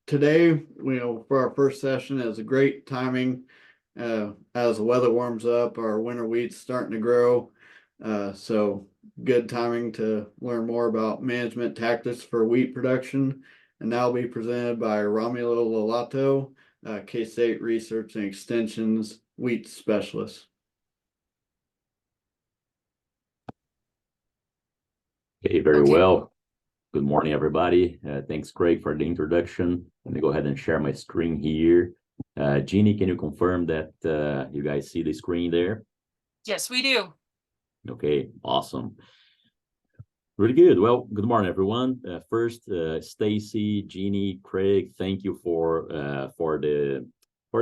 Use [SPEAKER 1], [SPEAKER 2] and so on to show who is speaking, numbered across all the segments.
[SPEAKER 1] today, for our first session is a great timing. As the weather warms up, our winter wheat's starting to grow. So good timing to learn more about management tactics for wheat production. And that'll be presented by Romulo Lollato, K-State Research and Extension's wheat specialist.
[SPEAKER 2] Okay, very well. Good morning, everybody. Thanks, Craig, for the introduction. Let me go ahead and share my screen here. Jeannie, can you confirm that you guys see the screen there?
[SPEAKER 3] Yes, we do.
[SPEAKER 2] Okay, awesome. Really good. Well, good morning, everyone. First, Stacy, Jeannie, Craig, thank you for the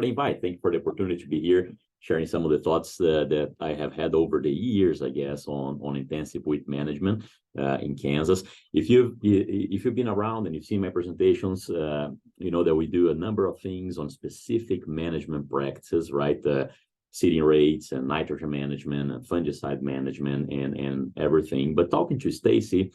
[SPEAKER 2] invite. Thank you for the opportunity to be here, sharing some of the thoughts that I have had over the years, I guess, on intensive wheat management in Kansas. If you've been around and you've seen my presentations, you know that we do a number of things on specific management practices, right? Seeding rates and nitrogen management and fungicide management and everything. But talking to Stacy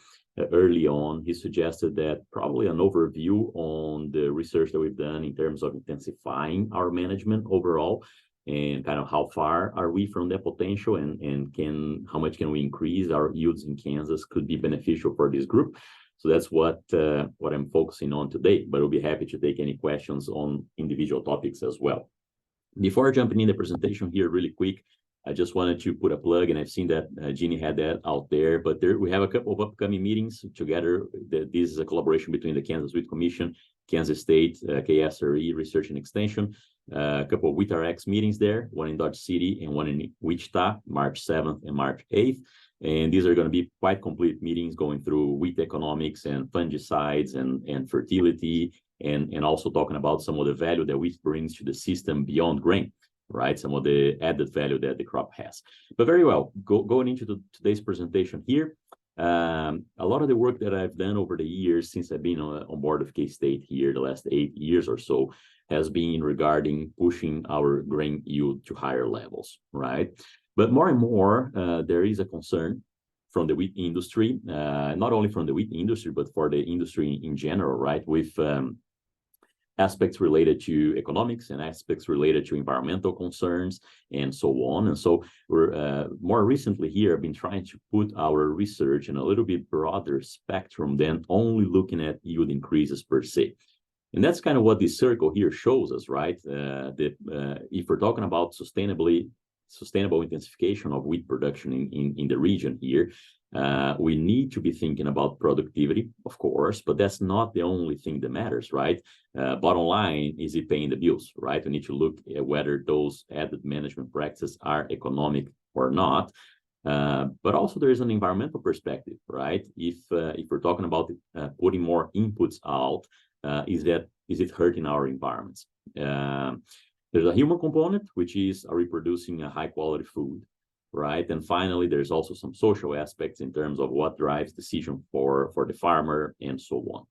[SPEAKER 2] early on, he suggested that probably an overview on the research that we've done in terms of intensifying our management overall and kind of how far are we from that potential and how much can we increase our yields in Kansas could be beneficial for this group. So that's what I'm focusing on today, but I'll be happy to take any questions on individual topics as well. Before jumping in the presentation here really quick, I just wanted to put a plug, and I've seen that Jeannie had that out there, but we have a couple of upcoming meetings together. This is a collaboration between the Kansas Wheat Commission, Kansas State, KSRE Research and Extension, a couple of WheatRx meetings there, one in Dodge City and one in Wichita, March 7th and March 8th. And these are going to be quite complete meetings going through wheat economics and fungicides and fertility, and also talking about some of the value that wheat brings to the system beyond grain, right? Some of the added value that the crop has. But very well, going into today's presentation here, a lot of the work that I've done over the years since I've been on board of K-State here, the last 8 years or so, has been regarding pushing our grain yield to higher levels, right? But more and more, there is a concern from the wheat industry, not only from the wheat industry, but for the industry in general, right? With aspects related to economics and aspects related to environmental concerns and so on. And so we're more recently here, I've been trying to put our research in a little bit broader spectrum than only looking at yield increases per se. And that's kind of what this circle here shows us, right? If we're talking about sustainable intensification of wheat production in the region here, we need to be thinking about productivity, of course, but that's not the only thing that matters, right? Bottom line, is it paying the bills, right? We need to look at whether those added management practices are economic or not. But also there's an environmental perspective, right? If we're talking about putting more inputs out, is it hurting our environments? There's a human component, which is are we producing a high quality food, right? And finally, there's also some social aspects in terms of what drives decision for the farmer and so on.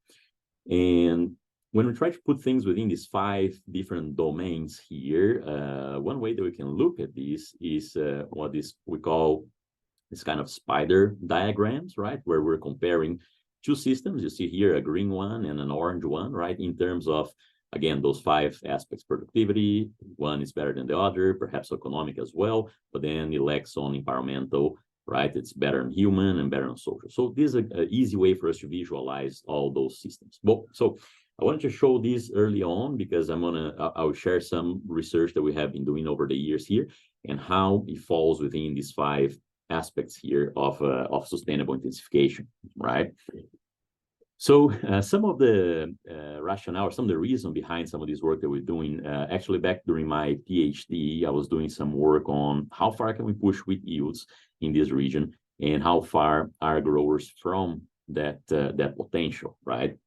[SPEAKER 2] And when we try to put things within these 5 different domains here, one way that we can look at this is what we call this kind of spider diagrams, right? Where we're comparing 2 systems. You see here a green one and an orange one, right? In terms of, again, those 5 aspects: productivity, one is better than the other, perhaps economic as well, but then it lacks on environmental, right? It's better on human and better on social. So this is an easy way for us to visualize all those systems. Well, so I wanted to show this early on because I'll share some research that we have been doing over the years here and how it falls within these 5 aspects here of sustainable intensification, right? So some of the rationale, some of the reason behind some of this work that we're doing, actually back during my PhD, I was doing some work on how far can we push wheat yields in this region and how far are growers from that potential, right?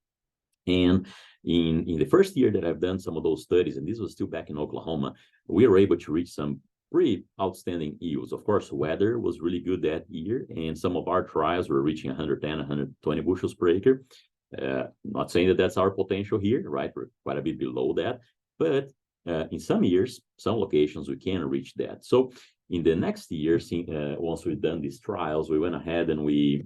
[SPEAKER 2] And in the first year that I've done some of those studies, and this was still back in Oklahoma, we were able to reach some pretty outstanding yields. Of course, weather was really good that year, and some of our trials were reaching 110, 120 bushels per acre. Not saying that that's our potential here, right? We're quite a bit below that, but in some years, some locations, we can reach that. So in the next year, once we've done these trials, we went ahead and we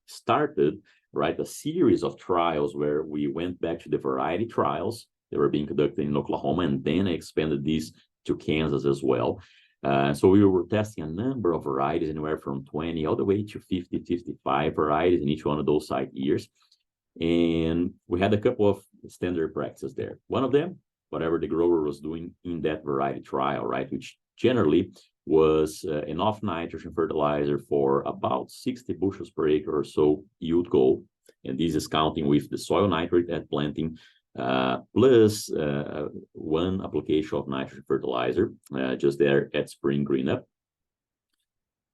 [SPEAKER 2] started right, a series of trials where we went back to the variety trials that were being conducted in Oklahoma, and then expanded these to Kansas as well. So we were testing a number of varieties, anywhere from 20 all the way to 50, 55 varieties in each one of those site years. And we had a couple of standard practices there. One of them, whatever the grower was doing in that variety trial, right, which generally was enough nitrogen fertilizer for about 60 bushels per acre or so yield goal. And this is counting with the soil nitrate at planting, plus one application of nitrogen fertilizer just there at spring green up.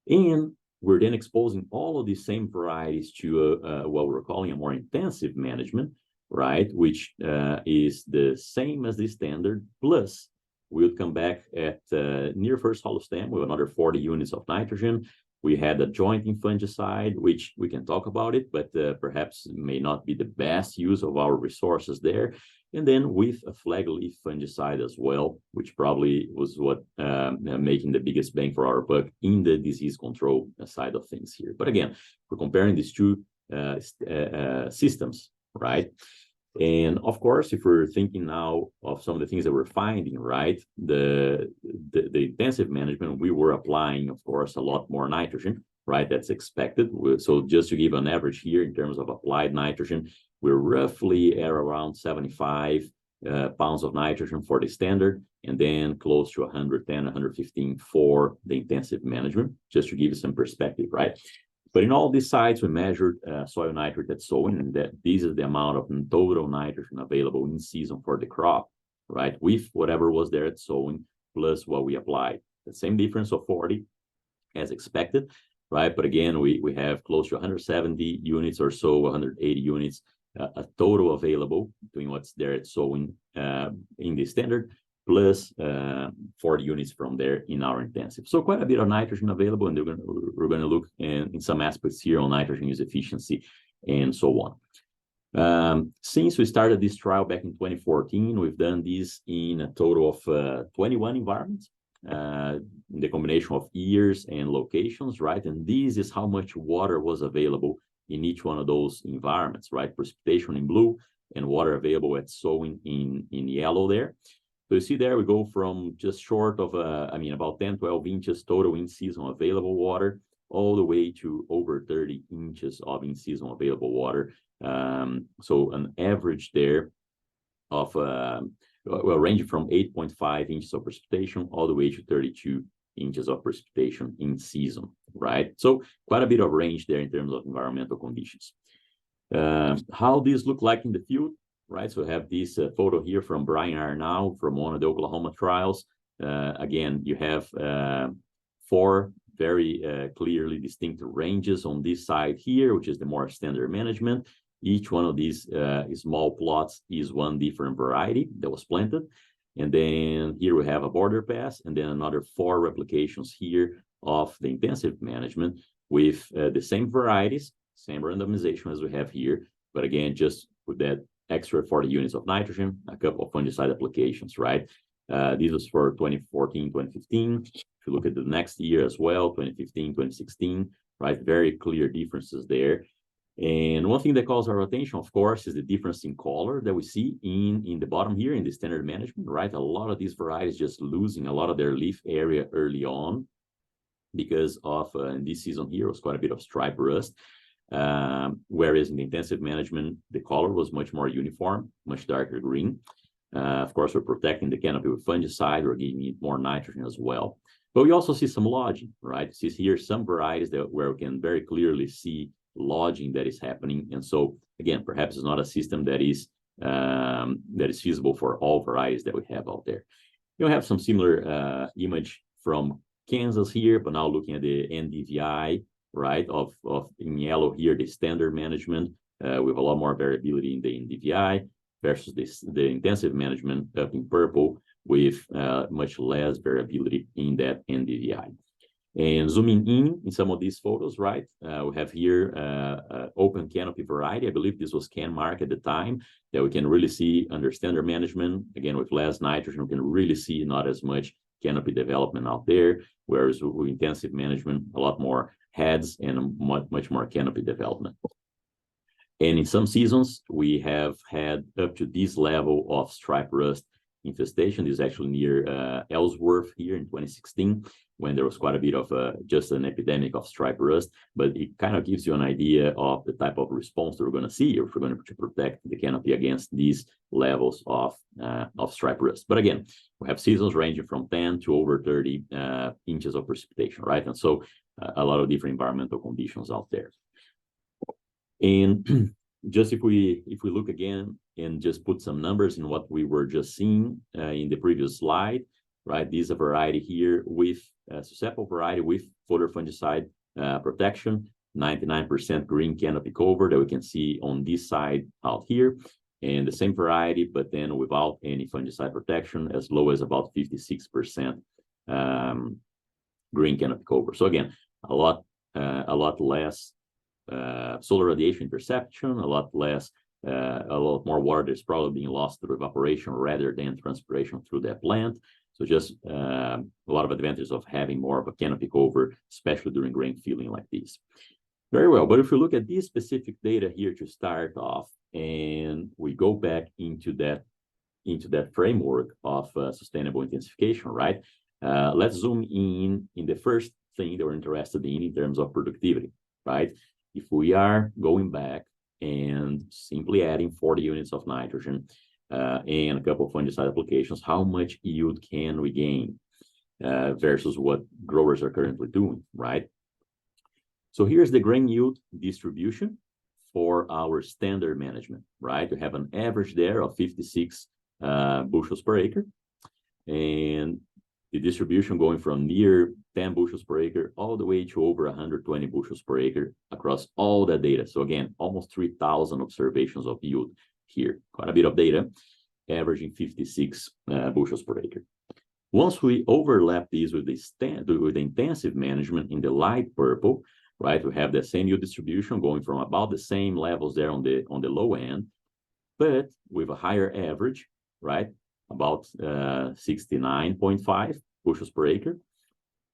[SPEAKER 2] And we're then exposing all of these same varieties to what we're calling a more intensive management, right, which is the same as the standard, plus we would come back at near first hollow stem with another 40 units of nitrogen. We had a jointing fungicide, which we can talk about it, but perhaps may not be the best use of our resources there. And then with a flag leaf fungicide as well, which probably was what making the biggest bang for our buck in the disease control side of things here. But again, we're comparing these two systems, right? And of course, if we're thinking now of some of the things that we're finding, right, the intensive management, we were applying, of course, a lot more nitrogen, right? That's expected. So just to give an average here in terms of applied nitrogen, we're roughly at around 75 pounds of nitrogen for the standard, and then close to 110, 115 for the intensive management, just to give you some perspective, right? But in all these sites, we measured soil nitrate at sowing, and that this is the amount of total nitrogen available in season for the crop, right? With whatever was there at sowing, plus what we applied. The same difference of 40 as expected, right? But again, we have close to 170 units or so, 180 units, a total available between what's there at sowing in the standard, plus 40 units from there in our intensive. So quite a bit of nitrogen available, and we're going to look in some aspects here on nitrogen use efficiency and so on. Since we started this trial back in 2014, we've done this in a total of 21 environments, in the combination of years and locations, right? And this is how much water was available in each one of those environments, right? Precipitation in blue and water available at sowing in yellow there. So you see there, we go from just short of, about 10, 12 inches total in-season available water, all the way to over 30 inches of in-season available water. So an average there of, ranging from 8.5 inches of precipitation all the way to 32 inches of precipitation in season, right? So quite a bit of range there in terms of environmental conditions. How these look like in the field, right? So I have this photo here from Brian Arnau from one of the Oklahoma trials. Again, you have 4 very clearly distinct ranges on this side here, which is the more standard management. Each one of these small plots is one different variety that was planted. And then here we have a border pass, and then another 4 replications here of the intensive management with the same varieties, same randomization as we have here. But again, just with that extra 40 units of nitrogen, a couple of fungicide applications, right? This was for 2014, 2015. If you look at the next year as well, 2015, 2016, right? Very clear differences there. And one thing that calls our attention, of course, is the difference in color that we see in the bottom here in the standard management, right? A lot of these varieties just losing a lot of their leaf area early on because of, in this season here, was quite a bit of stripe rust. Whereas in the intensive management, the color was much more uniform, much darker green. Of course, we're protecting the canopy with fungicide, we're giving it more nitrogen as well. But we also see some lodging, right? See here some varieties where we can very clearly see lodging that is happening. And so, again, perhaps it's not a system that is feasible for all varieties that we have out there. You have some similar image from Kansas here, but now looking at the NDVI, right, of in yellow here, the standard management with a lot more variability in the NDVI versus the intensive management up in purple with much less variability in that NDVI. And zooming in some of these photos, right, we have here open canopy variety. I believe this was CanMark at the time, that we can really see under standard management, again, with less nitrogen, we can really see not as much canopy development out there, whereas with intensive management, a lot more heads and much more canopy development. And in some seasons, we have had up to this level of stripe rust infestation. This is actually near Ellsworth here in 2016, when there was quite a bit of just an epidemic of stripe rust. But it kind of gives you an idea of the type of response that we're going to see if we're going to protect the canopy against these levels of stripe rust. But again, we have seasons ranging from 10 to over 30 inches of precipitation, right? And so a lot of different environmental conditions out there. And just if we look again and just put some numbers in what we were just seeing in the previous slide, right? This is a variety here with a susceptible variety with foliar fungicide protection, 99% green canopy cover that we can see on this side out here, and the same variety, but then without any fungicide protection, as low as about 56% green canopy cover. So again, a lot less solar radiation interception, a lot more water that's probably being lost through evaporation rather than transpiration through that plant. So just a lot of advantages of having more of a canopy cover, especially during grain filling like this. Very well, but if you look at this specific data here to start off, and we go back into that framework of sustainable intensification, right? Let's zoom in the first thing that we're interested in terms of productivity, right? If we are going back and simply adding 40 units of nitrogen and a couple of fungicide applications, how much yield can we gain versus what growers are currently doing, right? So here's the grain yield distribution for our standard management, right? We have an average there of 56 bushels per acre, and the distribution going from near 10 bushels per acre all the way to over 120 bushels per acre across all that data. So again, almost 3,000 observations of yield here. Quite a bit of data, averaging 56 bushels per acre. Once we overlap these with the intensive management in the light purple, right, we have the same yield distribution going from about the same levels there on the low end, but with a higher average, right? About 69.5 bushels per acre,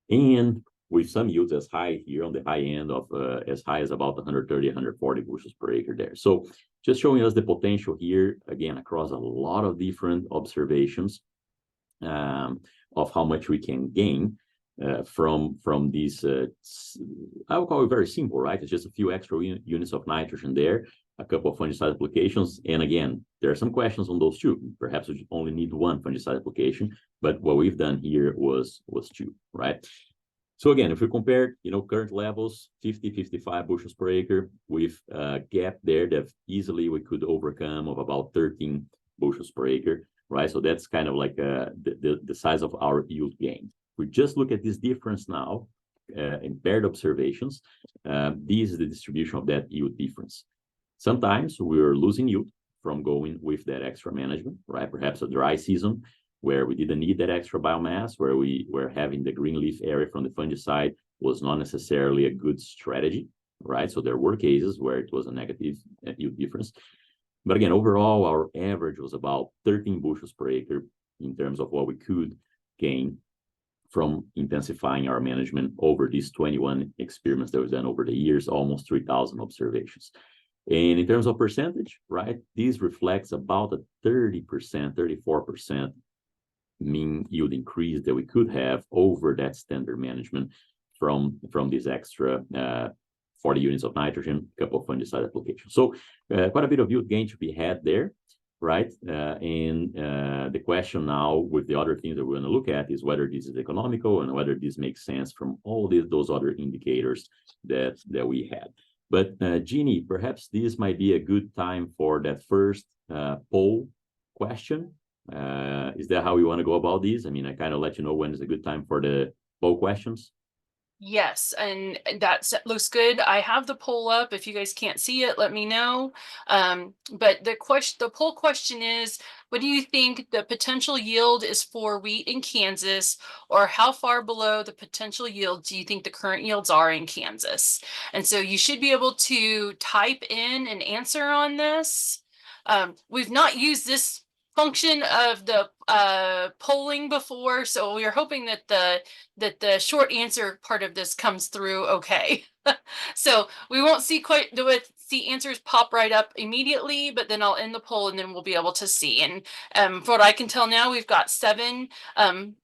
[SPEAKER 2] and with some yields as high here on the high end of as high as about 130, 140 bushels per acre there. So just showing us the potential here, again, across a lot of different observations of how much we can gain from these, I would call it very simple, right? It's just a few extra units of nitrogen there, a couple of fungicide applications. And again, there are some questions on those too. Perhaps we only need one fungicide application, but what we've done here was two, right? So again, if we compare, current levels, 50, 55 bushels per acre with a gap there that easily we could overcome of about 13 bushels per acre, right? So that's kind of like the size of our yield gain. We just look at this difference now in paired observations. This is the distribution of that yield difference. Sometimes we're losing yield from going with that extra management, right? Perhaps a dry season where we didn't need that extra biomass, where we were having the green leaf area from the fungicide was not necessarily a good strategy, right? So there were cases where it was a negative yield difference. But again, overall, our average was about 13 bushels per acre in terms of what we could gain from intensifying our management over these 21 experiments that was done over the years, almost 3,000 observations. And in terms of percentage, right, this reflects about a 30%, 34% mean yield increase that we could have over that standard management from this extra 40 units of nitrogen, a couple of fungicide applications. So quite a bit of yield gain to be had there, right? And the question now with the other things that we're going to look at is whether this is economical and whether this makes sense from all those other indicators that we had. But Jeannie, perhaps this might be a good time for that first poll question. Is that how we want to go about these? I mean, I kind of let you know when is a good time for the poll questions.
[SPEAKER 3] Yes, and that looks good. I have the poll up. If you guys can't see it, let me know. But the poll question is, what do you think the potential yield is for wheat in Kansas, or how far below the potential yield do you think the current yields are in Kansas? And so you should be able to type in an answer on this. We've not used this function of the polling before, so we are hoping that the short answer part of this comes through okay. So we won't see see answers pop right up immediately, but then I'll end the poll and then we'll be able to see. And from what I can tell now, we've got 7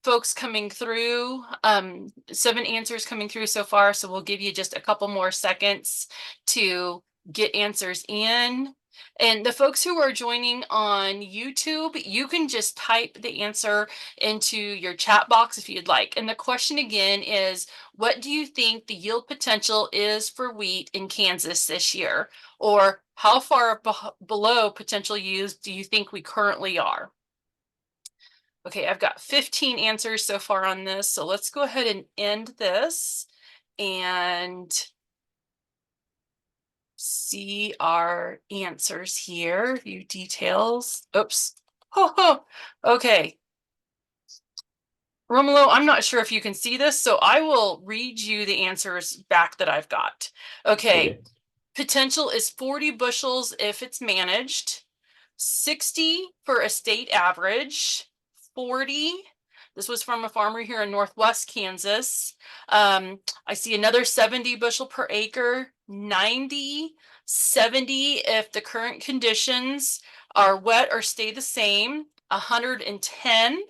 [SPEAKER 3] folks coming through, 7 answers coming through so far. So we'll give you just a couple more seconds to get answers in. And the folks who are joining on YouTube, you can just type the answer into your chat box if you'd like. And the question again is, what do you think the yield potential is for wheat in Kansas this year? Or how far below potential yields do you think we currently are? Okay, I've got 15 answers so far on this. So let's go ahead and end this and see our answers here. View details. Oops. Oh, okay. Romulo, I'm not sure if you can see this, so I will read you the answers back that I've got. Okay. Potential is 40 bushels if it's managed, 60 for a state average, 40. This was from a farmer here in Northwest Kansas. I see another 70 bushel per acre, 90, 70 if the current conditions are wet or stay the same, 110.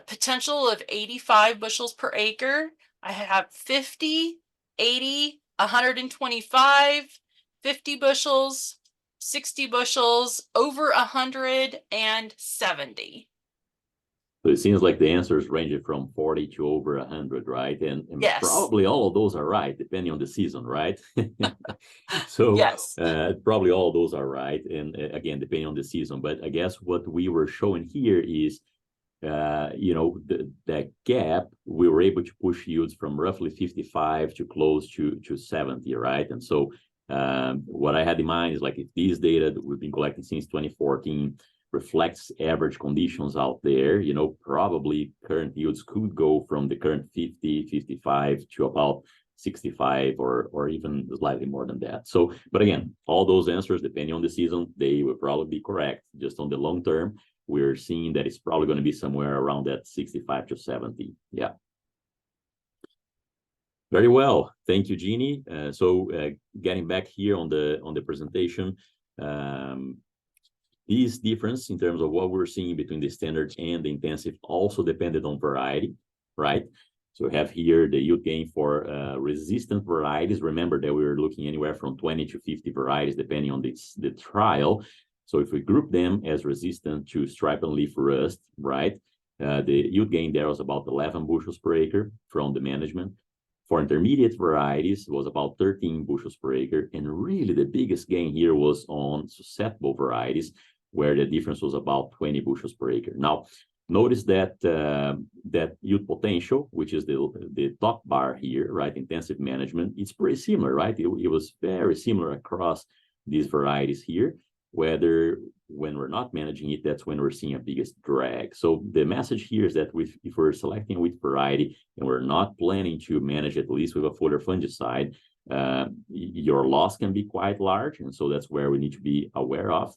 [SPEAKER 3] Potential of 85 bushels per acre. I have 50, 80, 125, 50 bushels, 60 bushels, over 100, and 70.
[SPEAKER 2] So it seems like the answers range from 40 to over 100, right? And
[SPEAKER 3] Yes.
[SPEAKER 2] Probably all of those are right, depending on the season, right? So
[SPEAKER 3] yes.
[SPEAKER 2] Probably all of those are right. And again, depending on the season. But I guess what we were showing here is, that gap, we were able to push yields from roughly 55 to close to 70, right? And so what I had in mind is like, if these data that we've been collecting since 2014 reflects average conditions out there, probably current yields could go from the current 50, 55 to about 65 or even slightly more than that. So, but again, all those answers, depending on the season, they will probably be correct. Just on the long term, we're seeing that it's probably going to be somewhere around that 65 to 70. Yeah. Very well. Thank you, Jeannie. Getting back here on the presentation, this difference in terms of what we're seeing between the standards and the intensive also depended on variety, right? So we have here the yield gain for resistant varieties. Remember that we were looking anywhere from 20 to 50 varieties, depending on the trial. So if we group them as resistant to stripe and leaf rust, right, the yield gain there was about 11 bushels per acre from the management. For intermediate varieties, it was about 13 bushels per acre. And really the biggest gain here was on susceptible varieties, where the difference was about 20 bushels per acre. Now, notice that that yield potential, which is the top bar here, right, intensive management, it's pretty similar, right? It was very similar across these varieties here. Whether when we're not managing it, that's when we're seeing a biggest drag. So the message here is that if we're selecting a wheat variety and we're not planning to manage at least with a foliar fungicide, your loss can be quite large. And so that's where we need to be aware of.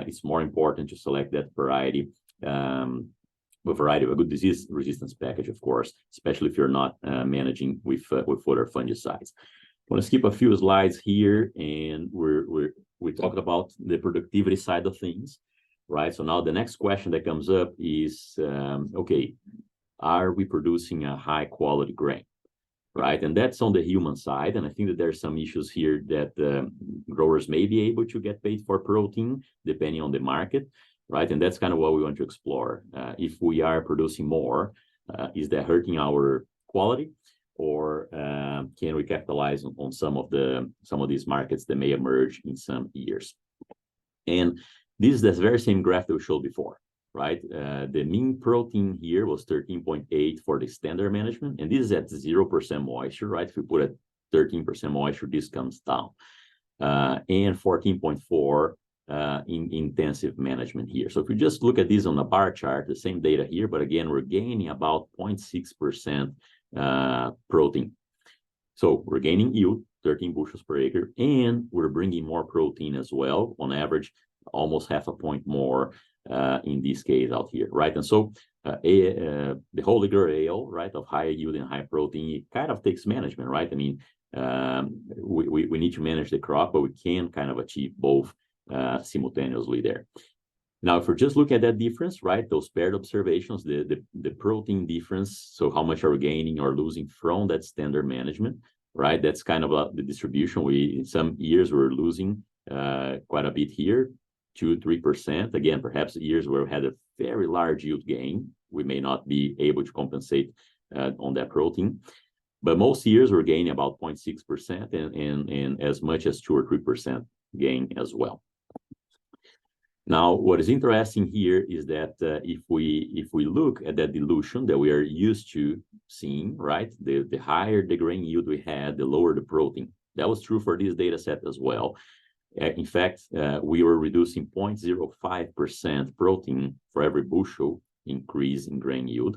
[SPEAKER 2] It's more important to select that variety, a good disease resistance package, of course, especially if you're not managing with foliar fungicides. I want to skip a few slides here, and we talked about the productivity side of things, right? So now the next question that comes up is, okay, are we producing a high quality grain, right? And that's on the human side. And I think that there's some issues here that growers may be able to get paid for protein, depending on the market, right? And that's kind of what we want to explore. If we are producing more, is that hurting our quality? Or can we capitalize on some of these markets that may emerge in some years? And this is the very same graph that we showed before, right? The mean protein here was 13.8 for the standard management, and this is at 0% moisture, right? If we put at 13% moisture, this comes down, and 14.4 in intensive management here. So if we just look at this on a bar chart, the same data here, but again, we're gaining about 0.6% protein. So we're gaining yield, 13 bushels per acre, and we're bringing more protein as well, on average, almost half a point more in this case out here, right? And so the holy grail, right, of high yield and high protein, it kind of takes management, right? I mean, we need to manage the crop, but we can kind of achieve both simultaneously there. Now, if we're just looking at that difference, right, those paired observations, the protein difference, so how much are we gaining or losing from that standard management, right? That's kind of the distribution. In some years we're losing quite a bit here, 2-3%. Again, perhaps years where we had a very large yield gain, we may not be able to compensate on that protein. But most years we're gaining about 0.6% and as much as 2 or 3% gain as well. Now, what is interesting here is that if we look at that dilution that we are used to seeing, right, the higher the grain yield we had, the lower the protein. That was true for this data set as well. In fact, we were reducing 0.05% protein for every bushel increase in grain yield.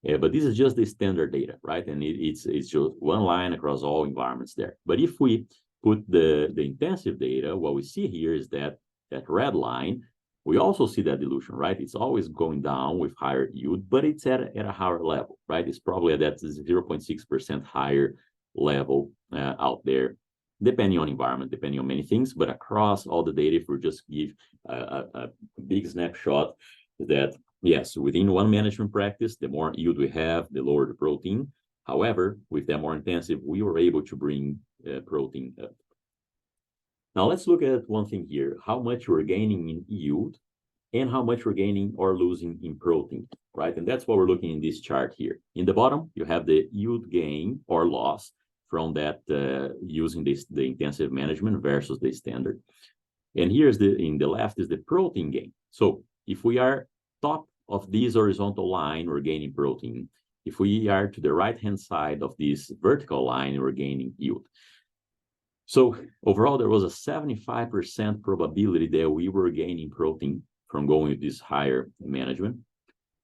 [SPEAKER 2] But this is just the standard data, right? And it's just one line across all environments there. But if we put the intensive data, what we see here is that red line, we also see that dilution, right? It's always going down with higher yield, but it's at a higher level, right? It's probably at that 0.6% higher level out there, depending on environment, depending on many things. But across all the data, if we just give a big snapshot, that yes, within one management practice, the more yield we have, the lower the protein. However, with that more intensive, we were able to bring protein up. Now let's look at one thing here, how much we're gaining in yield and how much we're gaining or losing in protein, right? And that's what we're looking in this chart here. In the bottom, you have the yield gain or loss from that using the intensive management versus the standard. And here's in the left is the protein gain. So if we are top of this horizontal line, we're gaining protein. If we are to the right-hand side of this vertical line, we're gaining yield. So overall, there was a 75% probability that we were gaining protein from going with this higher management.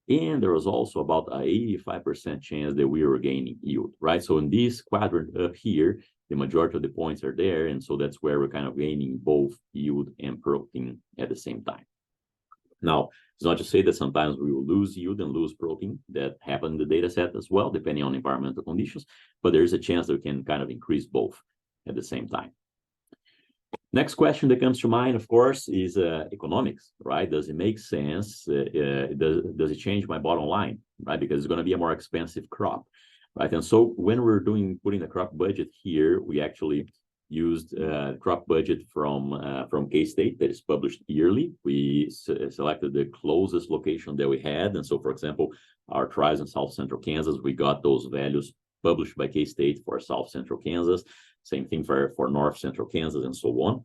[SPEAKER 2] And there was also about an 85% chance that we were gaining yield, right? So in this quadrant up here, the majority of the points are there. And so that's where we're kind of gaining both yield and protein at the same time. Now, it's not to say that sometimes we will lose yield and lose protein. That happened in the data set as well, depending on environmental conditions. But there is a chance that we can kind of increase both at the same time. Next question that comes to mind, of course, is economics, right? Does it make sense? Does it change my bottom line, right? Because it's going to be a more expensive crop, right? And so when we're putting the crop budget here, we actually used crop budget from K-State that is published yearly. We selected the closest location that we had. And so, for example, our trials in South Central Kansas, we got those values published by K-State for South Central Kansas. Same thing for North Central Kansas and so on.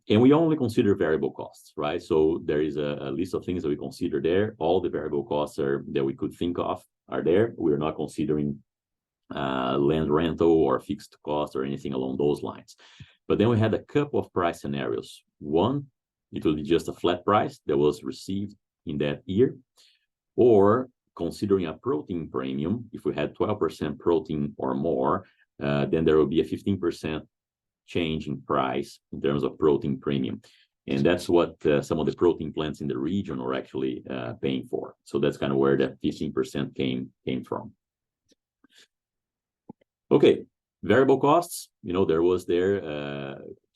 [SPEAKER 2] And we only consider variable costs, right? So there is a list of things that we consider there. All the variable costs that we could think of are there. We're not considering land rental or fixed costs or anything along those lines. But then we had a couple of price scenarios. One, it will be just a flat price that was received in that year, or considering a protein premium. If we had 12% protein or more, then there will be a 15% change in price in terms of protein premium. And that's what some of the protein plants in the region are actually paying for. So that's kind of where that 15% came from. Okay, variable costs, there was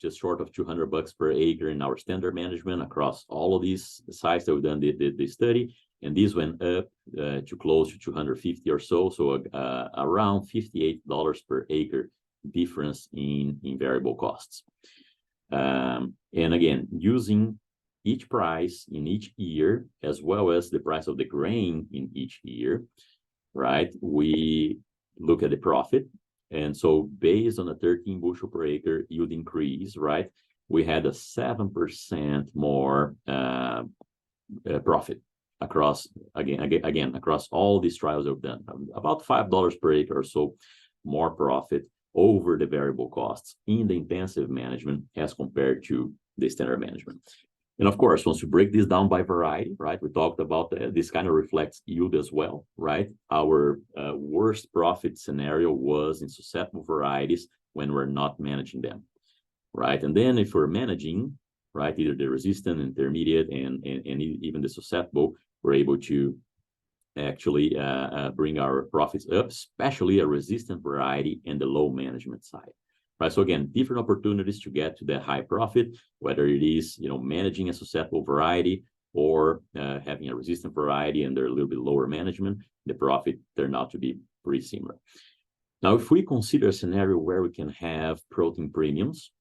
[SPEAKER 2] just short of $200 per acre in our standard management across all of these sites that we've done the study. And these went up to close to 250 or so. So around $58 per acre difference in variable costs. And again, using each price in each year, as well as the price of the grain in each year, right? We look at the profit. And so based on a 13 bushel per acre yield increase, right? We had a 7% more profit across, again, across all these trials that we've done. About $5 per acre or so more profit over the variable costs in the intensive management as compared to the standard management. And of course, once you break this down by variety, right, we talked about this kind of reflects yield as well, right? Our worst profit scenario was in susceptible varieties when we're not managing them, right? And then if we're managing, right? Either the resistant, intermediate, and even the susceptible, we're able to actually bring our profits up, especially a resistant variety and the low management side. Right. So again, different opportunities to get to that high profit, whether it is, you know, managing a susceptible variety or having a resistant variety and they're a little bit lower management, the profit turned out to be pretty similar. Now, if we consider a scenario where we can have protein premiums,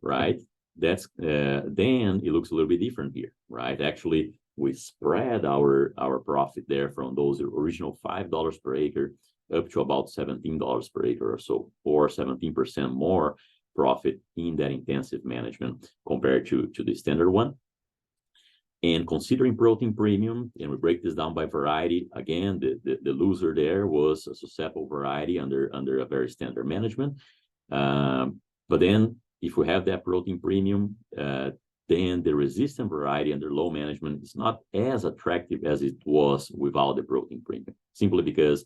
[SPEAKER 2] right, that's then it looks a little bit different here, right? Actually, we spread our profit there from those original $5 per acre up to about $17 per acre or so, or 17% more profit in that intensive management compared to the standard one. And considering protein premium, and we break this down by variety, again, the loser there was a susceptible variety under a very standard management. But then if we have that protein premium, then the resistant variety under low management is not as attractive as it was without the protein premium, simply because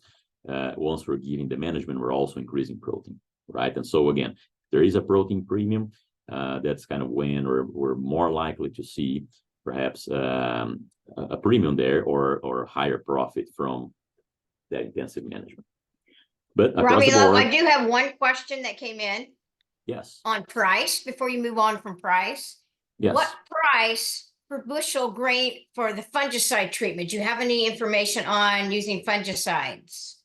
[SPEAKER 2] once we're giving the management, we're also increasing protein, right? And so again, there is a protein premium. That's kind of when we're more likely to see perhaps a premium there or higher profit from that intensive management. But across the
[SPEAKER 4] Romulo,
[SPEAKER 2] board,
[SPEAKER 4] I do have one question that came in
[SPEAKER 2] yes,
[SPEAKER 4] on price before you move on from price.
[SPEAKER 2] yes.
[SPEAKER 4] What price per bushel grain for the fungicide treatment? Do you have any information on using fungicides?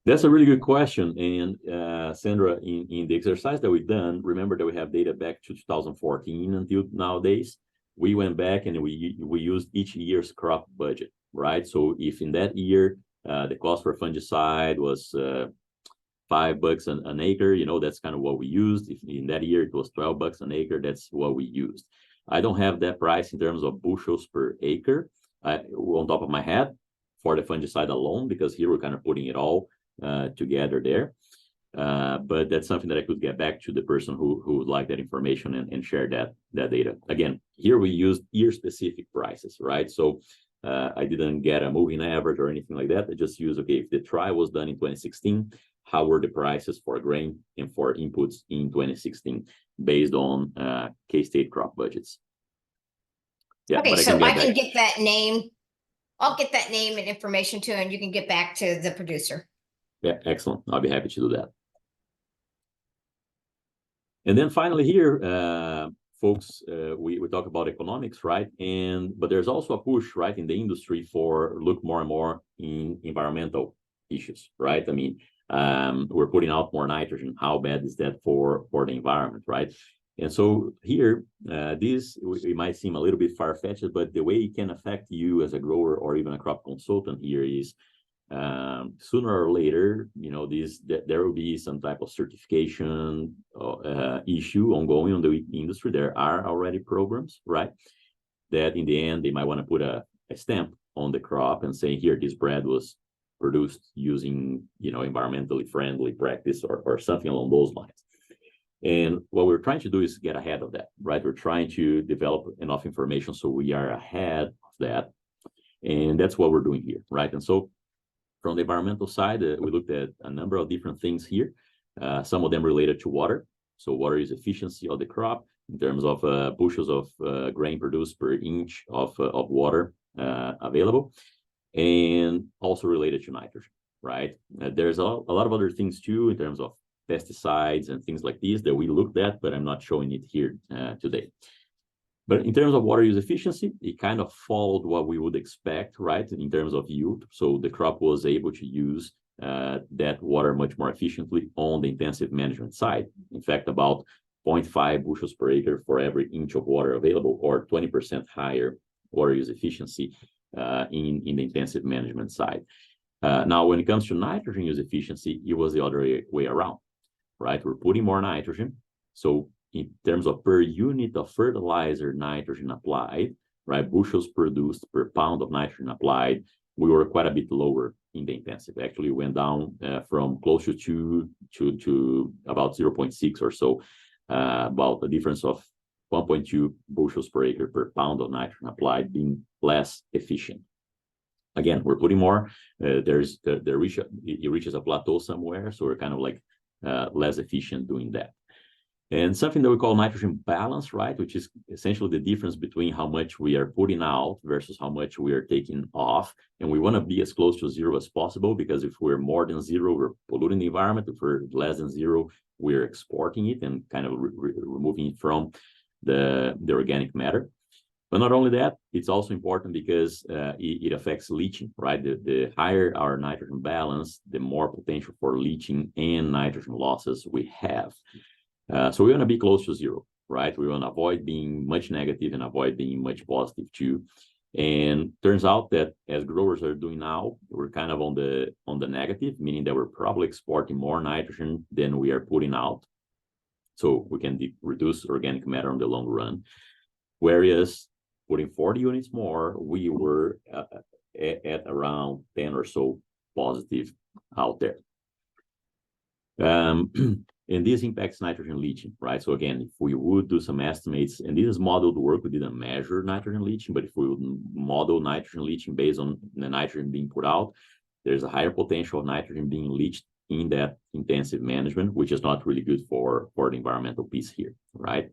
[SPEAKER 2] That's a really good question. And Sandra, in the exercise that we've done, remember that we have data back to 2014 until nowadays. We went back and we used each year's crop budget, right? So if in that year the cost for fungicide was $5 an acre, you know, that's kind of what we used. If in that year it was $12 an acre, that's what we used. I don't have that price in terms of bushels per acre on top of my head for the fungicide alone, because here we're kind of putting it all together there. But that's something that I could get back to the person who would like that information and share that data. Again, here we used year-specific prices, right? So I didn't get a moving average or anything like that. I just used, okay, if the trial was done in 2016, how were the prices for grain and for inputs in 2016 based on K-State crop budgets? Yeah,
[SPEAKER 4] Okay,
[SPEAKER 2] but
[SPEAKER 4] so I can
[SPEAKER 2] back.
[SPEAKER 4] get that name. I'll get that name and information to, and you can get back to the producer.
[SPEAKER 2] Yeah, excellent. I'll be happy to do that. And then finally here, folks, we talk about economics, right? But there's also a push, right, in the industry for look more and more in environmental issues, right? I mean, we're putting out more nitrogen. How bad is that for the environment, right? And so here, it might seem a little bit far-fetched, but the way it can affect you as a grower or even a crop consultant here is sooner or later, you know, there will be some type of certification issue ongoing on the industry. There are already programs, right, that in the end they might want to put a stamp on the crop and say, here, this bread was produced using, you know, environmentally friendly practice or something along those lines. And what we're trying to do is get ahead of that, right? We're trying to develop enough information so we are ahead of that, and that's what we're doing here, right? And so from the environmental side, we looked at a number of different things here, some of them related to water. So water use efficiency of the crop in terms of bushels of grain produced per inch of water available, and also related to nitrogen, right? There's a lot of other things too in terms of pesticides and things like these that we looked at, but I'm not showing it here today. But in terms of water use efficiency, it kind of followed what we would expect, right, in terms of yield. So the crop was able to use that water much more efficiently on the intensive management side. In fact, about 0.5 bushels per acre for every inch of water available, or 20% higher water use efficiency in the intensive management side. Now, when it comes to nitrogen use efficiency, it was the other way around, right? We're putting more nitrogen. So in terms of per unit of fertilizer nitrogen applied, right, bushels produced per pound of nitrogen applied, we were quite a bit lower in the intensive. Actually went down from close to 2 to about 0.6 or so, about a difference of 1.2 bushels per acre per pound of nitrogen applied, being less efficient. Again, we're putting more. It reaches a plateau somewhere, so we're kind of like less efficient doing that. And something that we call nitrogen balance, right, which is essentially the difference between how much we are putting out versus how much we are taking off. And we want to be as close to zero as possible, because if we're more than zero, we're polluting the environment. If we're less than zero, we're exporting it and kind of removing it from the organic matter. But not only that, it's also important because it affects leaching, right? The higher our nitrogen balance, the more potential for leaching and nitrogen losses we have. So we want to be close to zero, right? We want to avoid being much negative and avoid being much positive too. And turns out that as growers are doing now, we're kind of on the negative, meaning that we're probably exporting more nitrogen than we are putting out. So we can reduce organic matter on the long run. Whereas putting 40 units more, we were at around 10 or so positive out there. And this impacts nitrogen leaching, right? So again, if we would do some estimates, and this is modeled work, we didn't measure nitrogen leaching, but if we would model nitrogen leaching based on the nitrogen being put out, there's a higher potential of nitrogen being leached in that intensive management, which is not really good for the environmental piece here, right?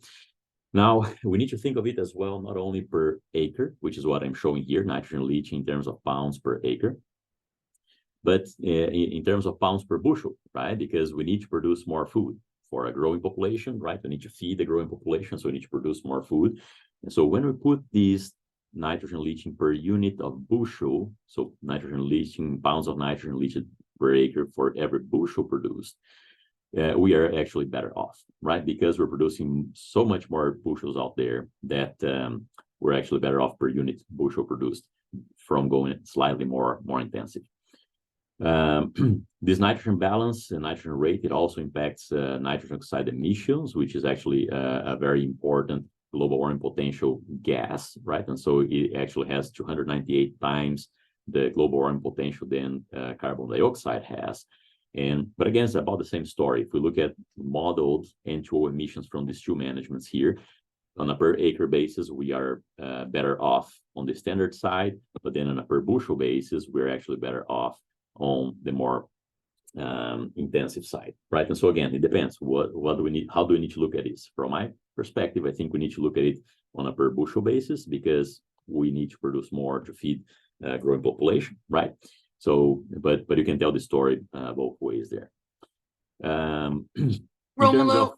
[SPEAKER 2] Now, we need to think of it as well, not only per acre, which is what I'm showing here, nitrogen leaching in terms of pounds per acre, but in terms of pounds per bushel, right? Because we need to produce more food for a growing population, right? We need to feed the growing population, so we need to produce more food. And so when we put these nitrogen leaching per unit of bushel, so nitrogen leaching, pounds of nitrogen leached per acre for every bushel produced, we are actually better off, right? Because we're producing so much more bushels out there that we're actually better off per unit bushel produced from going slightly more intensive. This nitrogen balance and nitrogen rate, it also impacts nitrogen oxide emissions, which is actually a very important global warming potential gas, right? And so it actually has 298 times the global warming potential than carbon dioxide has. But again, it's about the same story. If we look at modeled N2O emissions from these two managements here, on a per acre basis, we are better off on the standard side, but then on a per bushel basis, we're actually better off on the more intensive side, right? And so again, it depends. What do we need? How do we need to look at this? From my perspective, I think we need to look at it on a per bushel basis, because we need to produce more to feed growing population, right? So, but you can tell the story both ways there.
[SPEAKER 3] Romulo,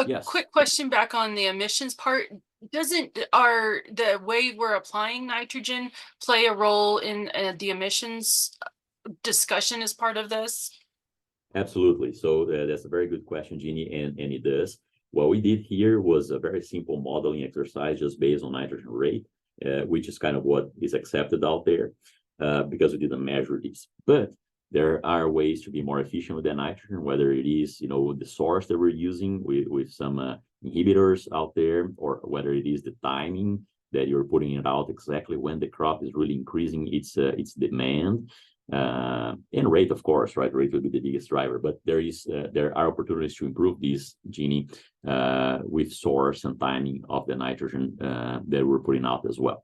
[SPEAKER 2] yes.
[SPEAKER 3] Quick question back on the emissions part. Doesn't the way we're applying nitrogen play a role in the emissions discussion as part of this?
[SPEAKER 2] Absolutely. So that's a very good question, Jeannie, and it does. What we did here was a very simple modeling exercise just based on nitrogen rate, which is kind of what is accepted out there, because we didn't measure this. But there are ways to be more efficient with that nitrogen, whether it is, the source that we're using with some inhibitors out there, or whether it is the timing that you're putting it out exactly when the crop is really increasing its demand. And rate, of course, right? Rate will be the biggest driver, but there are opportunities to improve this, Jeannie, with source and timing of the nitrogen that we're putting out as well.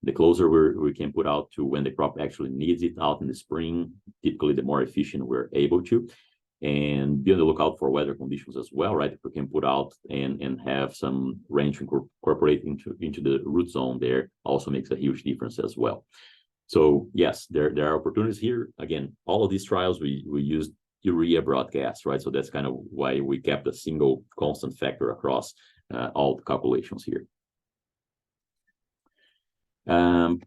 [SPEAKER 2] The closer we can put out to when the crop actually needs it out in the spring, typically the more efficient we're able to. And be on the lookout for weather conditions as well, right? If we can put out and have some rain to incorporate into the root zone there, also makes a huge difference as well. So yes, there are opportunities here. Again, all of these trials, we used urea broadcast, right? So that's kind of why we kept a single constant factor across all the calculations here. And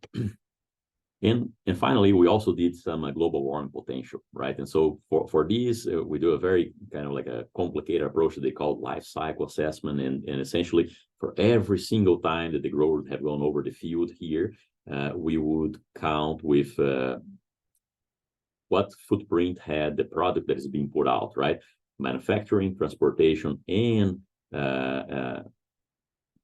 [SPEAKER 2] finally, we also did some global warming potential, right? And so for these, we do a very kind of like a complicated approach that they call life cycle assessment. And essentially, for every single time that the grower would have gone over the field here, we would count with what footprint had the product that is being put out, right? Manufacturing, transportation, and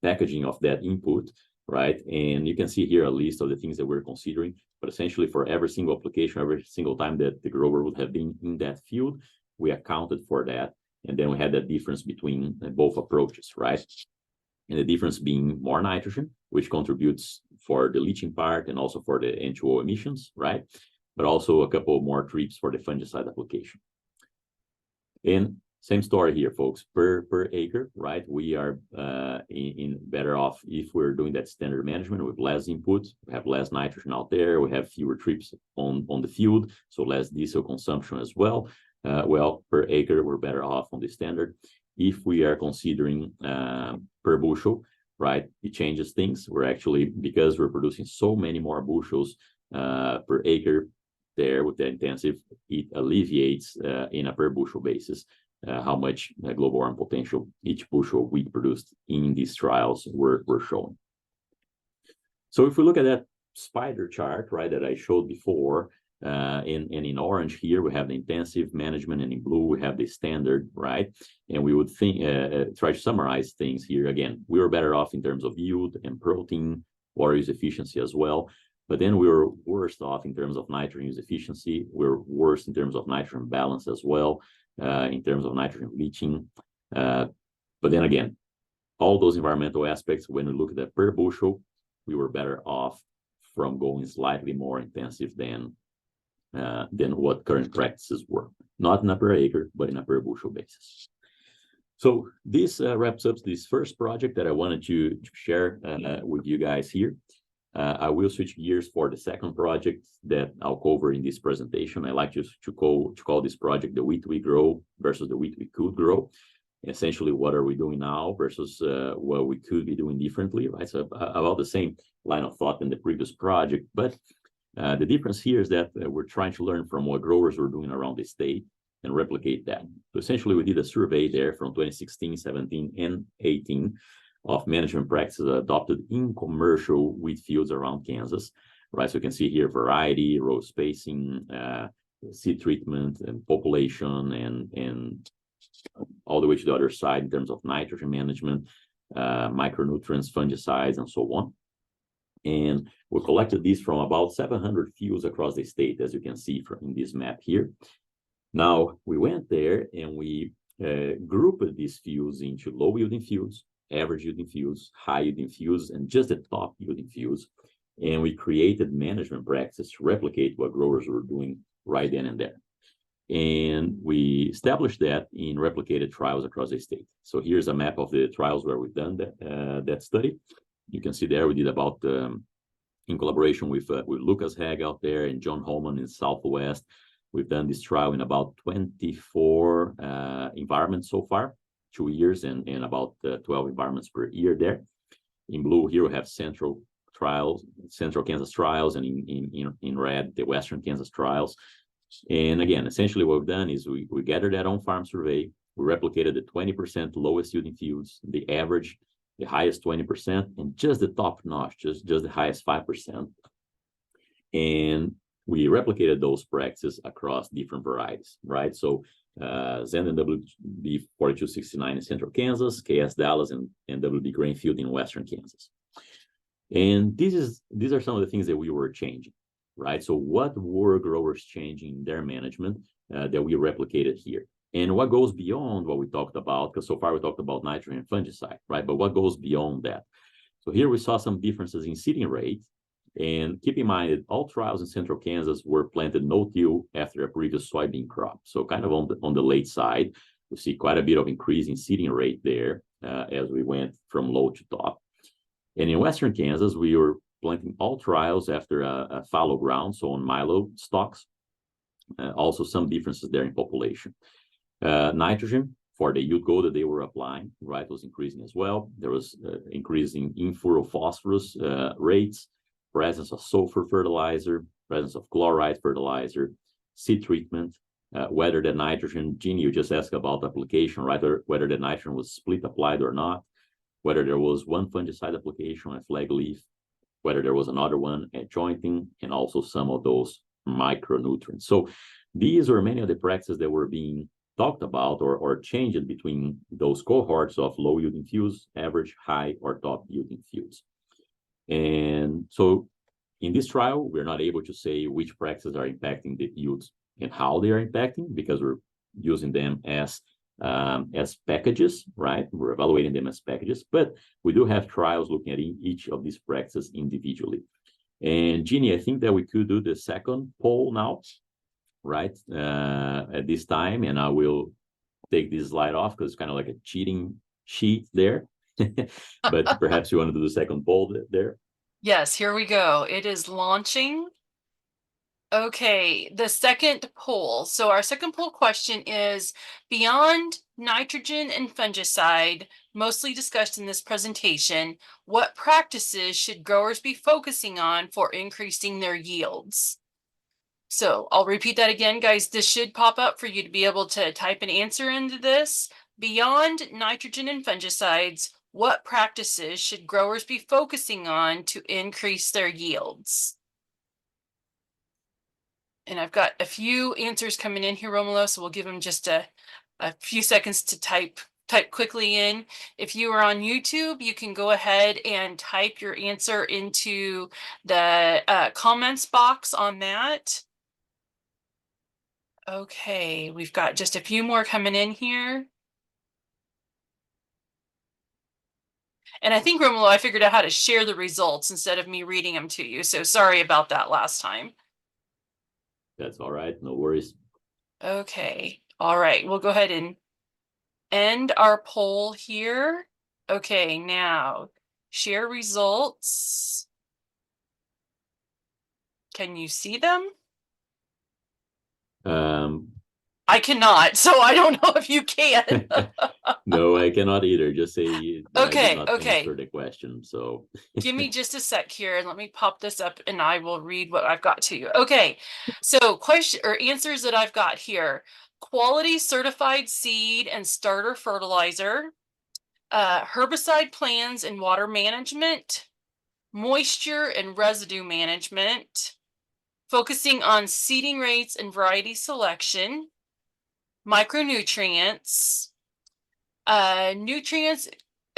[SPEAKER 2] packaging of that input, right? And you can see here a list of the things that we're considering, but essentially for every single application, every single time that the grower would have been in that field, we accounted for that. And then we had that difference between both approaches, right? And the difference being more nitrogen, which contributes for the leaching part and also for the N2O emissions, right? But also a couple more trips for the fungicide application. And Same story here, folks. Per acre, right? We are in better off if we're doing that standard management with less input. We have less nitrogen out there. We have fewer trips on the field, so less diesel consumption as well. Well, per acre, we're better off on the standard. If we are considering per bushel, right, it changes things. We're actually, because we're producing so many more bushels per acre there with the intensive, it alleviates in a per bushel basis how much global warming potential each bushel of wheat produced in these trials were showing. So if we look at that spider chart, right, that I showed before, and in orange here, we have the intensive management, and in blue, we have the standard, right? And we would think, try to summarize things here. Again, we were better off in terms of yield and protein, water use efficiency as well. But then we were worse off in terms of nitrogen use efficiency. We're worse in terms of nitrogen balance as well, in terms of nitrogen leaching. But then again, all those environmental aspects, when we look at that per bushel, we were better off from going slightly more intensive than what current practices were. Not in a per acre, but in a per bushel basis. So this wraps up this first project that I wanted to share with you guys here. I will switch gears for the second project that I'll cover in this presentation. I like to call this project the wheat we grow versus the wheat we could grow. Essentially, what are we doing now versus what we could be doing differently, right? So about the same line of thought in the previous project, but the difference here is that we're trying to learn from what growers were doing around the state and replicate that. So essentially, we did a survey there from 2016, 17, and 18 of management practices adopted in commercial wheat fields around Kansas, right? So you can see here variety, row spacing, seed treatment, and population, and all the way to the other side in terms of nitrogen management, micronutrients, fungicides, and so on. And we collected these from about 700 fields across the state, as you can see from in this map here. Now, we went there and we grouped these fields into low-yielding fields, average-yielding fields, high-yielding fields, and just the top-yielding fields. And we created management practices to replicate what growers were doing right then and there. And we established that in replicated trials across the state. So here's a map of the trials where we've done that study. You can see there we did about, in collaboration with Lucas Haag out there and John Holman in Southwest, we've done this trial in about 24 environments so far, 2 years, and about 12 environments per year there. In blue here we have Central Kansas trials, and in red, the Western Kansas trials. And again, essentially what we've done is we gathered that on-farm survey, we replicated the 20% lowest yielding fields, the average, the highest 20%, and just the top notch, just the highest 5%. And we replicated those practices across different varieties, right? So Zen and WB 4269 in Central Kansas, KS Dallas and WB Grainfield in Western Kansas. And these are some of the things that we were changing, right? So what were growers changing in their management that we replicated here? And what goes beyond what we talked about, because so far we talked about nitrogen and fungicide, right? But what goes beyond that? So here we saw some differences in seeding rate. And keep in mind that all trials in Central Kansas were planted no-till after a previous soybean crop. So kind of on the late side, we see quite a bit of increase in seeding rate there as we went from low to top. And in Western Kansas, we were planting all trials after a fallow ground, so on milo stalks. Also some differences there in population. Nitrogen for the yield goal that they were applying, right, was increasing as well. There was increasing in-furrow phosphorus rates, presence of sulfur fertilizer, presence of chloride fertilizer, seed treatment, whether the nitrogen, Jeannie, you just asked about application, right, or whether the nitrogen was split applied or not, whether there was one fungicide application on a flag leaf, whether there was another one at jointing, and also some of those micronutrients. So these are many of the practices that were being talked about or changed between those cohorts of low yielding fields, average, high, or top yielding fields. And so in this trial, we're not able to say which practices are impacting the yields and how they are impacting, because we're using them as packages, right? We're evaluating them as packages, but we do have trials looking at each of these practices individually. And Jeannie, I think that we could do the second poll now, right? At this time, and I will take this slide off because it's kind of like a cheating sheet there. But perhaps you want to do the second poll there.
[SPEAKER 3] Yes, here we go. It is launching. Okay, the second poll. So our second poll question is, beyond nitrogen and fungicide, mostly discussed in this presentation, what practices should growers be focusing on for increasing their yields? So I'll repeat that again, guys. This should pop up for you to be able to type an answer into this. Beyond nitrogen and fungicides, what practices should growers be focusing on to increase their yields? And I've got a few answers coming in here, Romulo, so we'll give them just a few seconds to type quickly in. If you are on YouTube, you can go ahead and type your answer into the comments box on that. Okay, we've got just a few more coming in here. And I think, Romulo, I figured out how to share the results instead of me reading them to you. So sorry about that last time.
[SPEAKER 2] That's all right. No worries.
[SPEAKER 3] Okay. All right. We'll go ahead and end our poll here. Okay. Now, share results. Can you see them? I cannot, so I don't know if you can.
[SPEAKER 2] No, I cannot either. Just say that I did not
[SPEAKER 3] Okay.
[SPEAKER 2] answer the question. So
[SPEAKER 3] Give me just a sec here and let me pop this up and I will read what I've got to you. Okay, so question or answers that I've got here. Quality certified seed and starter fertilizer, herbicide plans and water management, moisture and residue management, focusing on seeding rates and variety selection, micronutrients, nutrients,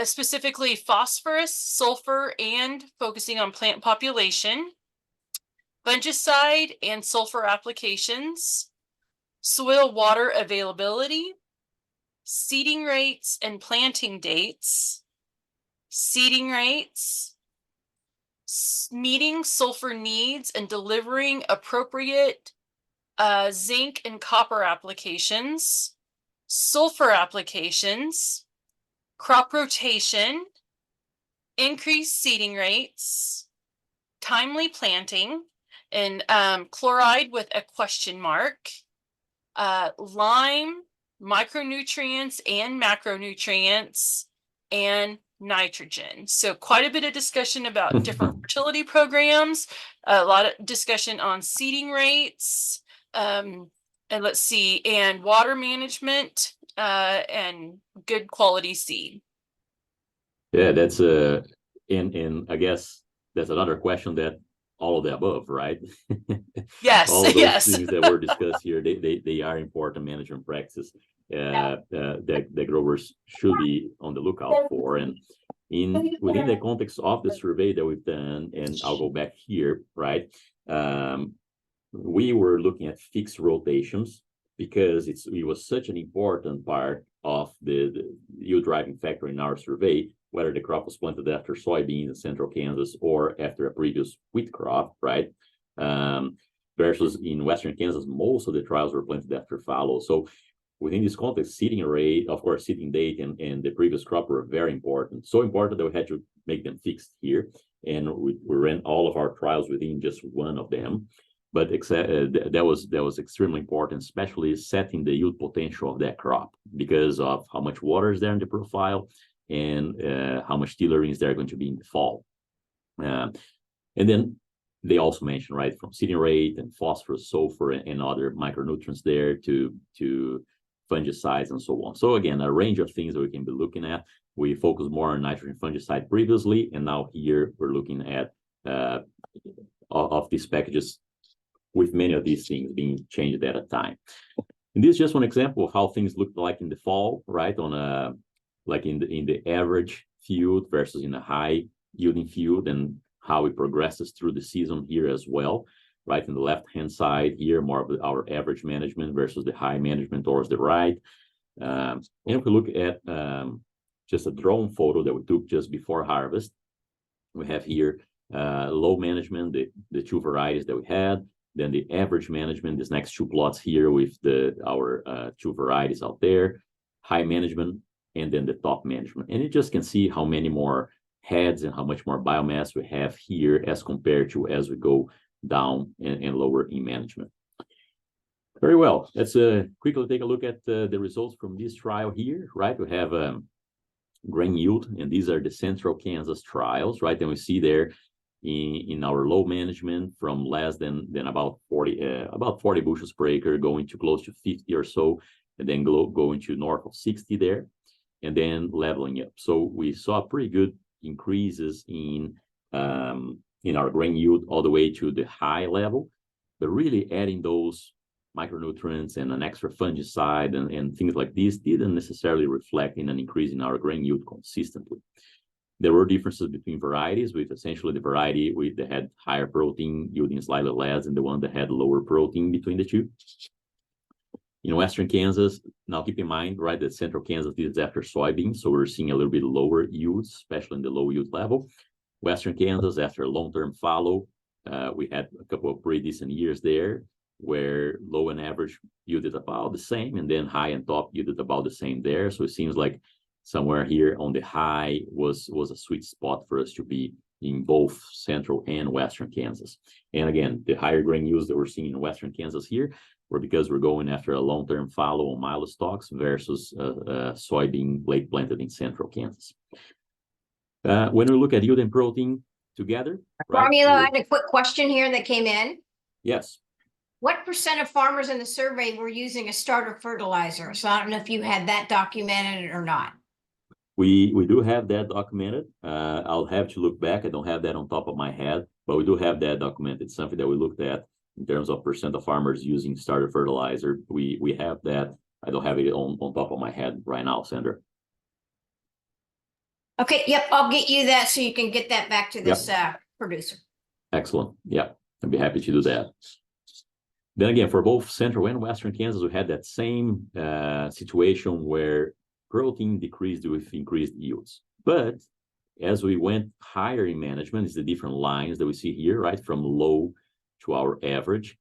[SPEAKER 3] specifically phosphorus, sulfur, and focusing on plant population, fungicide and sulfur applications, soil water availability, seeding rates and planting dates, seeding rates, meeting sulfur needs and delivering appropriate zinc and copper applications, sulfur applications, crop rotation, increased seeding rates, timely planting, and chloride with a question mark, lime, micronutrients and macronutrients, and nitrogen. So quite a bit of discussion about different fertility programs, a lot of discussion on seeding rates, and let's see, and water management, and good quality seed.
[SPEAKER 2] yeah, that's and I guess that's another question that all of the above, right?
[SPEAKER 3] Yes,
[SPEAKER 2] all of those
[SPEAKER 3] yes.
[SPEAKER 2] things that were discussed here, they are important management practices that growers should be on the lookout for. And within the context of the survey that we've done, and I'll go back here, right? We were looking at fixed rotations because it was such an important part of the yield driving factor in our survey, whether the crop was planted after soybeans in central Kansas or after a previous wheat crop, right? Versus in western Kansas, most of the trials were planted after fallow. So within this context, seeding rate, of course, seeding date and the previous crop were very important. So important that we had to make them fixed here. And we ran all of our trials within just one of them. But that was extremely important, especially setting the yield potential of that crop because of how much water is there in the profile and how much tillering is there going to be in the fall. And then they also mentioned, right, from seeding rate and phosphorus, sulfur, and other micronutrients there to fungicides and so on. So again, a range of things that we can be looking at. We focused more on nitrogen fungicide previously, and now here we're looking at of these packages with many of these things being changed at a time. And this is just one example of how things looked like in the fall, right? On a like in the average field versus in a high yielding field, and how it progresses through the season here as well, right? In the left-hand side here, more of our average management versus the high management towards the right. And if we look at just a drone photo that we took just before harvest, we have here low management, the two varieties that we had, then the average management, these next two plots here with our two varieties out there, high management, and then the top management. And you just can see how many more heads and how much more biomass we have here as compared to as we go down and lower in management. Very well. Let's quickly take a look at the results from this trial here, right? We have grain yield, and these are the Central Kansas trials, right? And we see there in our low management from less than about 40 bushels per acre going to close to 50 or so, and then going to north of 60 there, and then leveling up. So we saw pretty good increases in our grain yield all the way to the high level, but really adding those micronutrients and an extra fungicide and things like this didn't necessarily reflect in an increase in our grain yield consistently. There were differences between varieties, with essentially the variety that had higher protein yielding slightly less than the one that had lower protein between the two. In Western Kansas, now keep in mind, right, that Central Kansas is after soybeans, so we're seeing a little bit lower yields, especially in the low yield level. Western Kansas, after a long-term fallow, we had a couple of pretty decent years there, where low and average yielded about the same, and then high and top yielded about the same there. So it seems like somewhere here on the high was a sweet spot for us to be in both Central and Western Kansas. And again, the higher grain yields that we're seeing in Western Kansas here were because we're going after a long-term fallow on milo stalks versus soybean late planted in Central Kansas. When we look at yield and protein together, right?
[SPEAKER 4] Romulo, I had a quick question here that came in.
[SPEAKER 2] Yes.
[SPEAKER 4] What % of farmers in the survey were using a starter fertilizer? So I don't know if you had that documented or not.
[SPEAKER 2] We do have that documented. I'll have to look back. I don't have that on top of my head, but we do have that documented. It's something that we looked at in terms of % of farmers using starter fertilizer. We have that. I don't have it on top of my head right now, Sandra.
[SPEAKER 4] Okay, yep, I'll get you that so you can get that back to this producer.
[SPEAKER 2] Excellent. Yeah, I'd be happy to do that. Then again, for both Central and Western Kansas, we had that same situation where protein decreased with increased yields. But as we went higher in management, it's the different lines that we see here, right? From low to our average.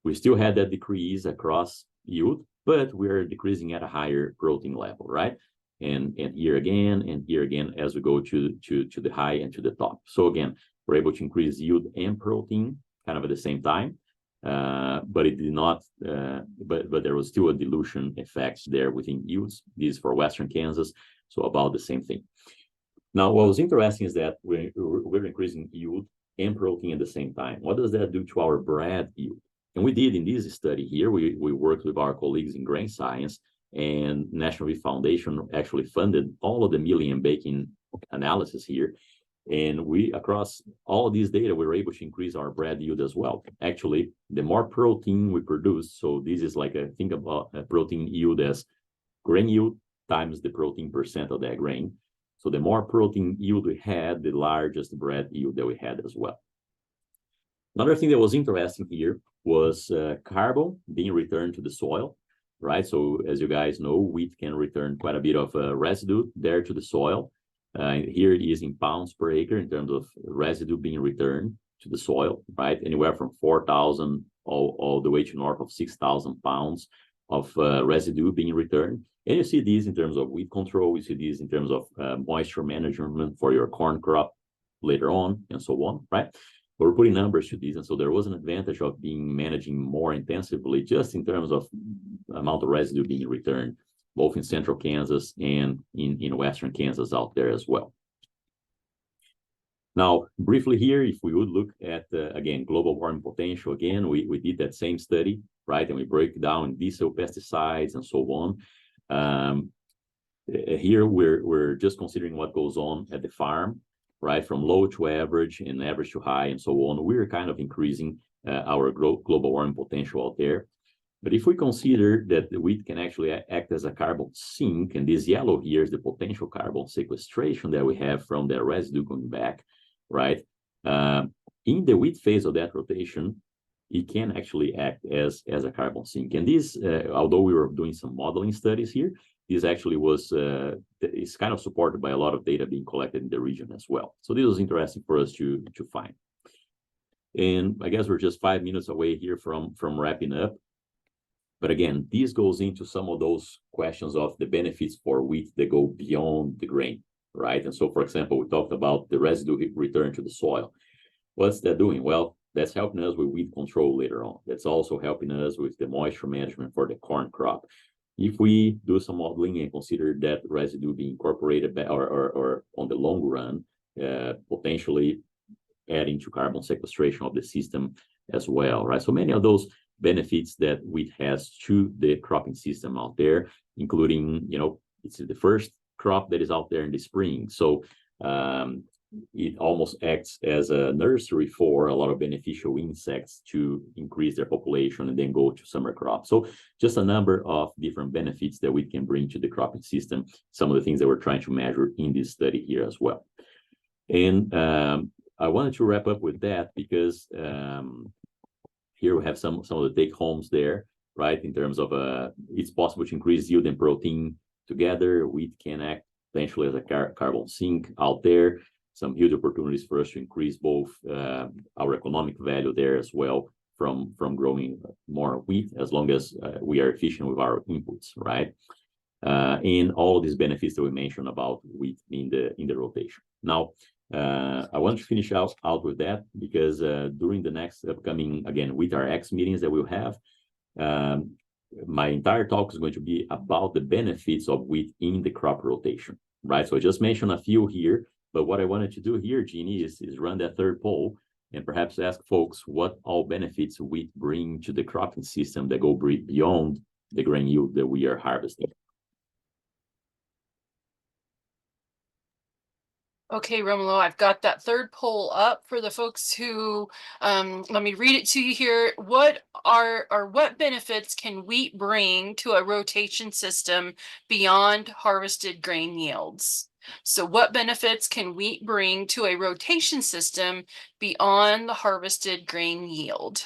[SPEAKER 2] We still had that decrease across yield, but we're decreasing at a higher protein level, right? And here again, as we go to the high and to the top. So again, we're able to increase yield and protein kind of at the same time. But it did not, but there was still a dilution effect there within yields. This is for Western Kansas, so about the same thing. Now, what was interesting is that we're increasing yield and protein at the same time. What does that do to our bread yield? And we did in this study here, we worked with our colleagues in grain science, and National Wheat Foundation actually funded all of the milling and baking analysis here. And we, across all of these data, we were able to increase our bread yield as well. Actually, the more protein we produce, so this is like think about a protein yield as grain yield times the protein % of that grain. So the more protein yield we had, the largest bread yield that we had as well. Another thing that was interesting here was carbon being returned to the soil, right? So as you guys know, wheat can return quite a bit of residue there to the soil. Here it is in pounds per acre in terms of residue being returned to the soil, right? Anywhere from 4,000 all the way to north of 6,000 pounds of residue being returned. And you see these in terms of weed control. You see these in terms of moisture management for your corn crop later on, and so on, right? But we're putting numbers to these, and so there was an advantage of managing more intensively just in terms of amount of residue being returned, both in Central Kansas and in Western Kansas out there as well. Now, briefly here, if we would look at, again, global warming potential, again, we did that same study, right? And we break down diesel pesticides and so on. Here, we're just considering what goes on at the farm, right? From low to average and average to high and so on. We're kind of increasing our global warming potential out there. But if we consider that the wheat can actually act as a carbon sink, and this yellow here is the potential carbon sequestration that we have from the residue going back, right? In the wheat phase of that rotation, it can actually act as a carbon sink. And this, although we were doing some modeling studies here, this actually is kind of supported by a lot of data being collected in the region as well. So this was interesting for us to find. And I guess we're just 5 minutes away here from wrapping up. But again, this goes into some of those questions of the benefits for wheat that go beyond the grain, right? And so, for example, we talked about the residue return to the soil. What's that doing? Well, that's helping us with weed control later on. That's also helping us with the moisture management for the corn crop. If we do some modeling and consider that residue being incorporated or on the long run, potentially adding to carbon sequestration of the system as well, right? So many of those benefits that wheat has to the cropping system out there, including, it's the first crop that is out there in the spring. So it almost acts as a nursery for a lot of beneficial insects to increase their population and then go to summer crops. So just a number of different benefits that we can bring to the cropping system, some of the things that we're trying to measure in this study here as well. And I wanted to wrap up with that because here we have some of the take homes there, right? In terms of it's possible to increase yield and protein together. Wheat can act potentially as a carbon sink out there. Some huge opportunities for us to increase both our economic value there as well from growing more wheat, as long as we are efficient with our inputs, right? And all of these benefits that we mentioned about wheat in the rotation. Now, I want to finish out with that because during the next upcoming, again, with our X meetings that we'll have, my entire talk is going to be about the benefits of wheat in the crop rotation, right? So I just mentioned a few here, but what I wanted to do here, Jeannie, is run that third poll and perhaps ask folks what all benefits wheat bring to the cropping system that go beyond the grain yield that we are harvesting.
[SPEAKER 3] Okay, Romulo, I've got that third poll up for the folks who, let me read it to you here. What benefits can wheat bring to a rotation system beyond harvested grain yields? So what benefits can wheat bring to a rotation system beyond the harvested grain yield?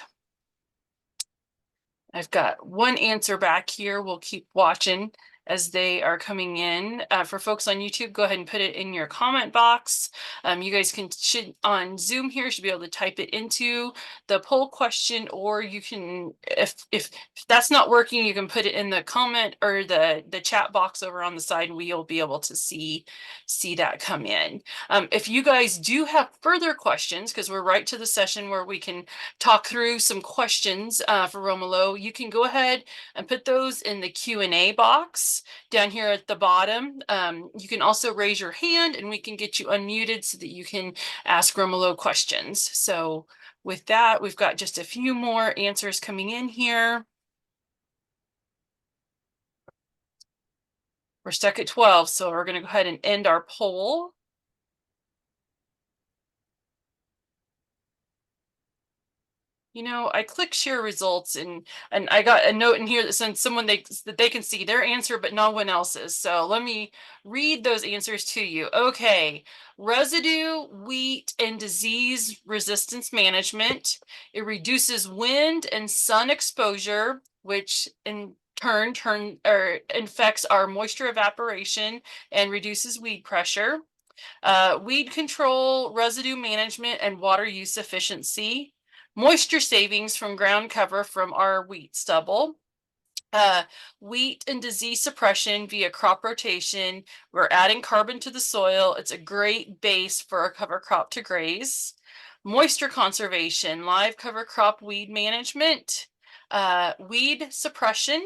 [SPEAKER 3] I've got one answer back here. We'll keep watching as they are coming in. For folks on YouTube, go ahead and put it in your comment box. You guys should on Zoom here should be able to type it into the poll question, or you can, if that's not working, you can put it in the comment or the chat box over on the side, and we'll be able to see that come in. If you guys do have further questions, because we're right to the session where we can talk through some questions for Romulo, you can go ahead and put those in the Q&A box down here at the bottom. You can also raise your hand and we can get you unmuted so that you can ask Romulo questions. So with that, we've got just a few more answers coming in here. We're stuck at 12, so we're going to go ahead and end our poll. I click share results and I got a note in here that sends someone that they can see their answer, but no one else's. So let me read those answers to you. Okay. Residue, wheat, and disease resistance management. It reduces wind and sun exposure, which in turn infects our moisture evaporation and reduces weed pressure. Weed control, residue management, and water use efficiency. Moisture savings from ground cover from our wheat stubble. Wheat and disease suppression via crop rotation. We're adding carbon to the soil. It's a great base for a cover crop to graze. Moisture conservation, live cover crop weed management. Weed suppression.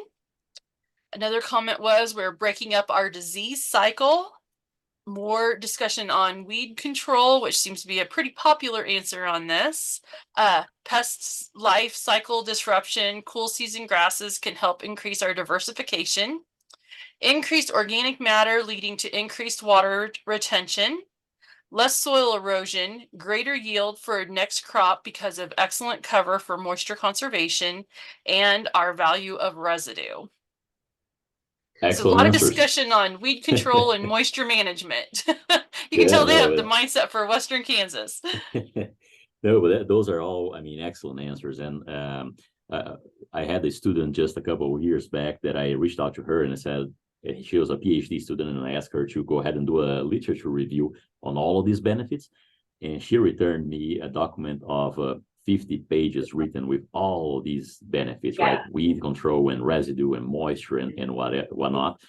[SPEAKER 3] Another comment was we're breaking up our disease cycle. More discussion on weed control, which seems to be a pretty popular answer on this. Pests life cycle disruption, cool season grasses can help increase our diversification. Increased organic matter leading to increased water retention. Less soil erosion, greater yield for next crop because of excellent cover for moisture conservation, and our value of residue.
[SPEAKER 2] Excellent
[SPEAKER 3] so a lot
[SPEAKER 2] answers.
[SPEAKER 3] of discussion on weed control and moisture management. You can tell they have the mindset for Western Kansas.
[SPEAKER 2] No, but those are all, excellent answers. And I had a student just a couple of years back that I reached out to her and I said, she was a PhD student, and I asked her to go ahead and do a literature review on all of these benefits. And she returned me a document of 50 pages written with all these benefits, right? Weed control and residue and moisture and whatnot.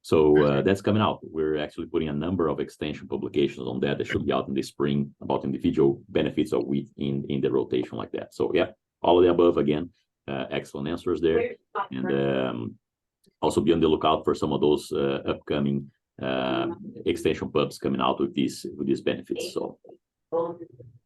[SPEAKER 2] So that's coming out. We're actually putting a number of extension publications on that should be out in the spring about individual benefits of wheat in the rotation like that. So yeah, all of the above again, excellent answers there. And also be on the lookout for some of those upcoming extension pubs coming out with these benefits. So